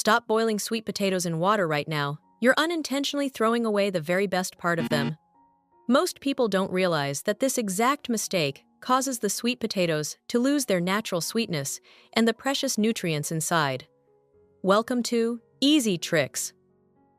Stop boiling sweet potatoes in water right now. You're unintentionally throwing away the very best part of them. Most people don't realize that this exact mistake causes the sweet potatoes to lose their natural sweetness and the precious nutrients inside. Welcome to Easy Tricks.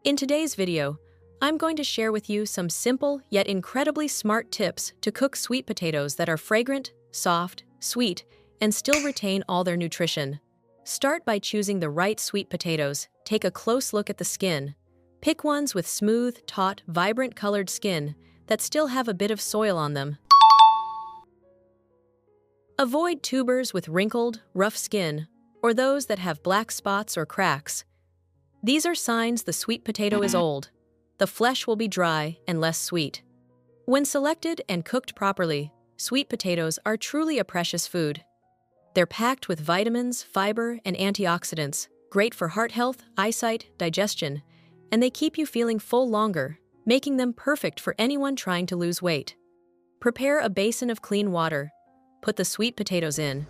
In today's video, I'm going to share with you some simple yet incredibly smart tips to cook sweet potatoes that are fragrant, soft, sweet, and still retain all their nutrition. Start by choosing the right sweet potatoes. Take a close look at the skin. Pick ones with smooth, taut, vibrant colored skin that still have a bit of soil on them. Avoid tubers with wrinkled, rough skin, or those that have black spots or cracks. These are signs the sweet potato is old. The flesh will be dry and less sweet. When selected and cooked properly, sweet potatoes are truly a precious food. They're packed with vitamins, fiber, and antioxidants, great for heart health, eyesight, digestion, and they keep you feeling full longer, making them perfect for anyone trying to lose weight. Prepare a basin of clean water. Put the sweet potatoes in.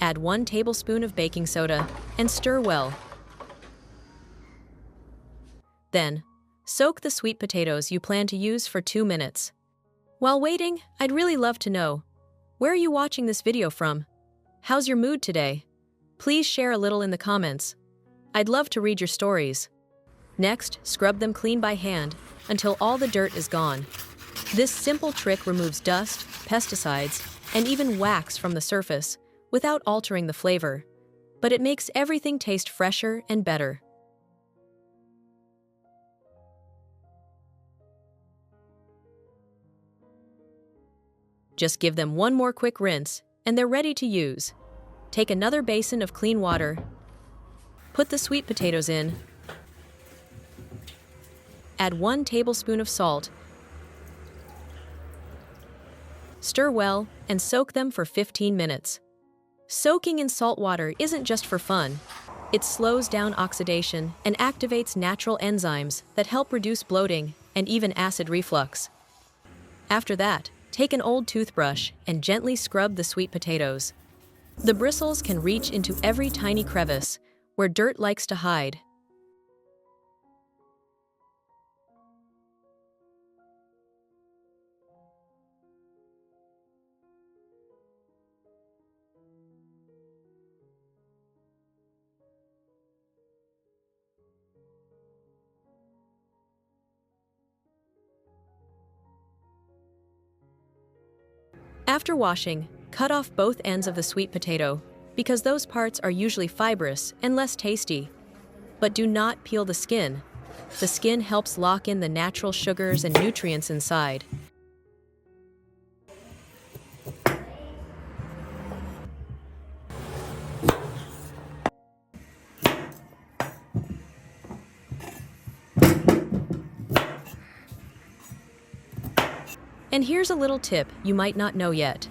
Add 1 tablespoon of baking soda and stir well. Then, soak the sweet potatoes you plan to use for 2 minutes. While waiting, I'd really love to know, where are you watching this video from? How's your mood today? Please share a little in the comments. I'd love to read your stories. Next, scrub them clean by hand until all the dirt is gone. This simple trick removes dust, pesticides, and even wax from the surface without altering the flavor, but it makes everything taste fresher and better. Just give them one more quick rinse, and they're ready to use. Take another basin of clean water. Put the sweet potatoes in. Add 1 tablespoon of salt. Stir well and soak them for 15 minutes. Soaking in salt water isn't just for fun. It slows down oxidation and activates natural enzymes that help reduce bloating and even acid reflux. After that, take an old toothbrush and gently scrub the sweet potatoes. The bristles can reach into every tiny crevice where dirt likes to hide. After washing, cut off both ends of the sweet potato because those parts are usually fibrous and less tasty. But do not peel the skin. The skin helps lock in the natural sugars and nutrients inside. And here's a little tip you might not know yet.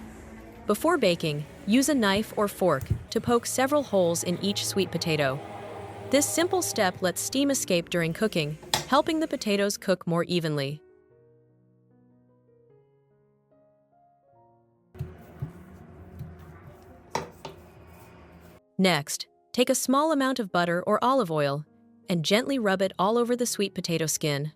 Before baking, use a knife or fork to poke several holes in each sweet potato. This simple step lets steam escape during cooking, helping the potatoes cook more evenly. Next, take a small amount of butter or olive oil and gently rub it all over the sweet potato skin.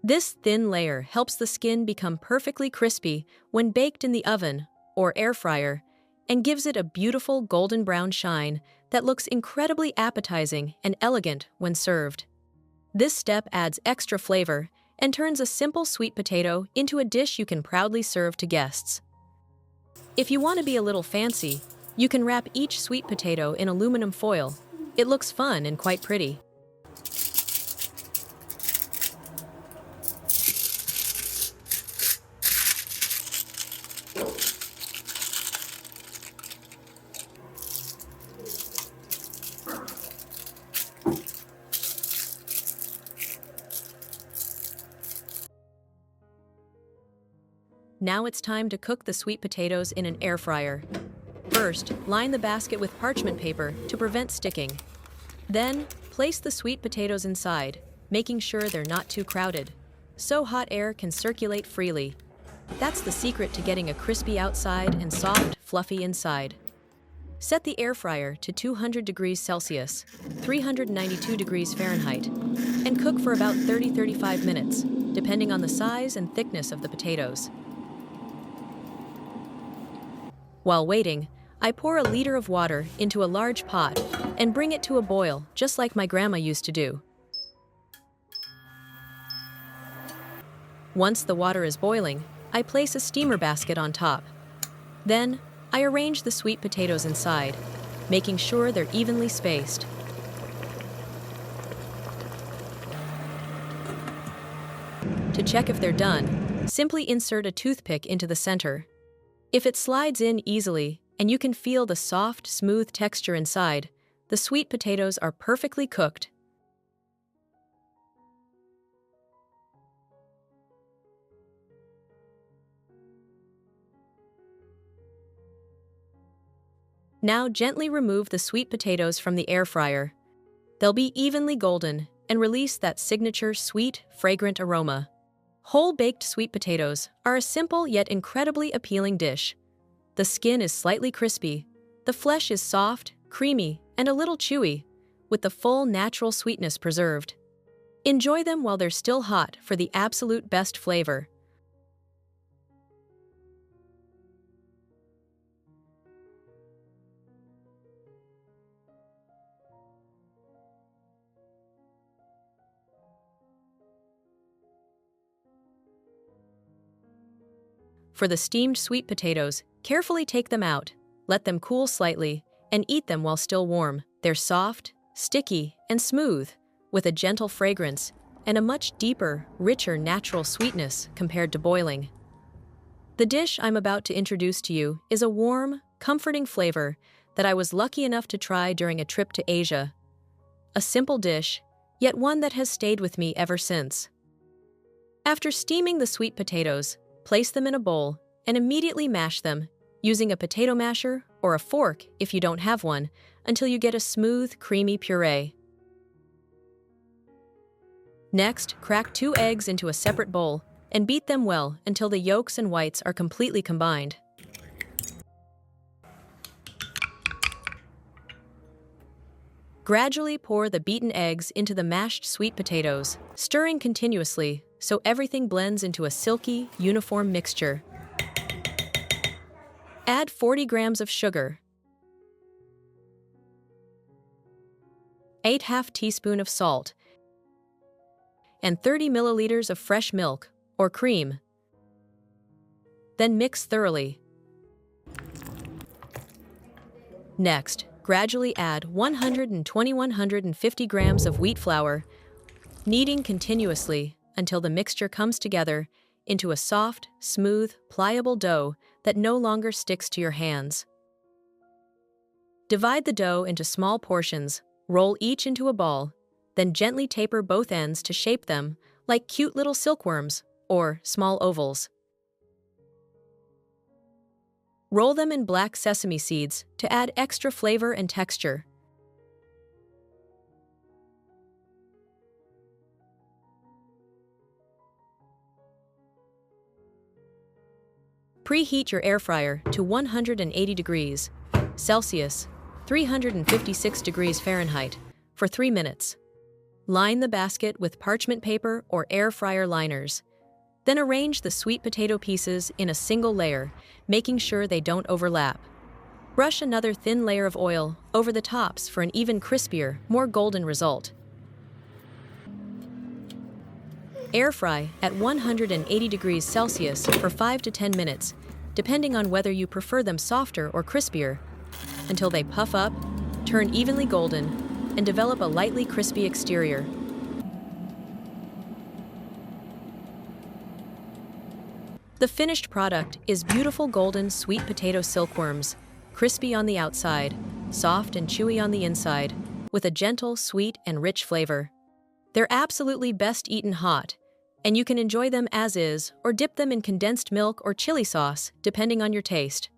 This thin layer helps the skin become perfectly crispy when baked in the oven or air fryer and gives it a beautiful golden brown shine that looks incredibly appetizing and elegant when served. This step adds extra flavor and turns a simple sweet potato into a dish you can proudly serve to guests. If you want to be a little fancy, you can wrap each sweet potato in aluminum foil. It looks fun and quite pretty. Now it's time to cook the sweet potatoes in an air fryer. First, line the basket with parchment paper to prevent sticking. Then, place the sweet potatoes inside, making sure they're not too crowded, so hot air can circulate freely. That's the secret to getting a crispy outside and soft, fluffy inside. Set the air fryer to 200 degrees Celsius, 392 degrees Fahrenheit, and cook for about 30-35 minutes, depending on the size and thickness of the potatoes. While waiting, I pour a liter of water into a large pot and bring it to a boil, just like my grandma used to do. Once the water is boiling, I place a steamer basket on top. Then, I arrange the sweet potatoes inside, making sure they're evenly spaced. To check if they're done, simply insert a toothpick into the center. If it slides in easily and you can feel the soft, smooth texture inside, the sweet potatoes are perfectly cooked. Now gently remove the sweet potatoes from the air fryer. They'll be evenly golden and release that signature sweet, fragrant aroma. Whole-baked sweet potatoes are a simple yet incredibly appealing dish. The skin is slightly crispy, the flesh is soft, creamy, and a little chewy, with the full natural sweetness preserved. Enjoy them while they're still hot for the absolute best flavor. For the steamed sweet potatoes, carefully take them out, let them cool slightly, and eat them while still warm. They're soft, sticky, and smooth, with a gentle fragrance and a much deeper, richer natural sweetness compared to boiling. The dish I'm about to introduce to you is a warm, comforting flavor that I was lucky enough to try during a trip to Asia. A simple dish, yet one that has stayed with me ever since. After steaming the sweet potatoes, place them in a bowl and immediately mash them, using a potato masher or a fork if you don't have one, until you get a smooth, creamy puree. Next, crack 2 eggs into a separate bowl and beat them well until the yolks and whites are completely combined. Gradually pour the beaten eggs into the mashed sweet potatoes, stirring continuously so everything blends into a silky, uniform mixture. Add 40 grams of sugar, 1/2 teaspoon of salt, and 30 milliliters of fresh milk or cream. Then mix thoroughly. Next, gradually add 120-150 grams of wheat flour, kneading continuously until the mixture comes together into a soft, smooth, pliable dough that no longer sticks to your hands. Divide the dough into small portions, roll each into a ball, then gently taper both ends to shape them like cute little silkworms or small ovals. Roll them in black sesame seeds to add extra flavor and texture. Preheat your air fryer to 180 degrees Celsius, 356 degrees Fahrenheit, for 3 minutes. Line the basket with parchment paper or air fryer liners. Then arrange the sweet potato pieces in a single layer, making sure they don't overlap. Brush another thin layer of oil over the tops for an even crispier, more golden result. Air fry at 180 degrees Celsius for 5 to 10 minutes, depending on whether you prefer them softer or crispier, until they puff up, turn evenly golden, and develop a lightly crispy exterior. The finished product is beautiful golden sweet potato silkworms, crispy on the outside, soft and chewy on the inside, with a gentle, sweet, and rich flavor. They're absolutely best eaten hot, and you can enjoy them as is or dip them in condensed milk or chili sauce, depending on your taste.